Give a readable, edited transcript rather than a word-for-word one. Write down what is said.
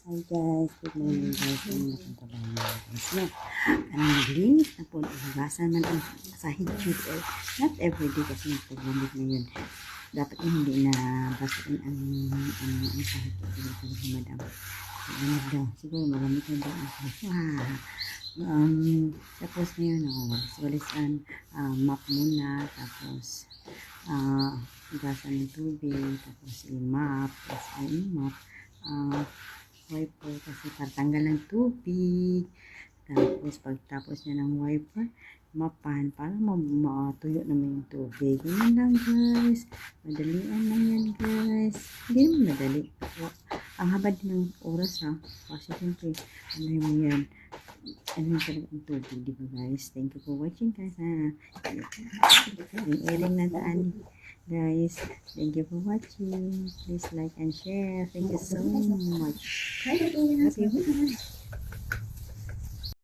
Hi guys, good morning guys. Ano na kong trabaho na guys. No, anong naglinis na po. Hugasan man ang sahig tube. Not everyday kasi nagpaglamig na yun. Dapat hindi na basain ang sahig tube. Kasi madam. Malamig daw. Siguro malamig na daw ang sahig. Tapos ngayon, walis-walisan. Map muna. Tapos, hugasan ng tubig. Tapos, i-map. Tapos, i-map. Wiper kasi patanggal ng tubig. Tapos pagtapos niya ng wiper, mapan para matuyo naman yung tubig. Ganyan lang guys. Madalian lang yan guys. Hindi naman madali. Ang haba din ng oras kasi siyempre, ano yung yan. Ano yung talaga ang tubig, di ba guys? Thank you for watching guys Airing na taan guys. Thank you for watching. Please like and share. Thank you so much.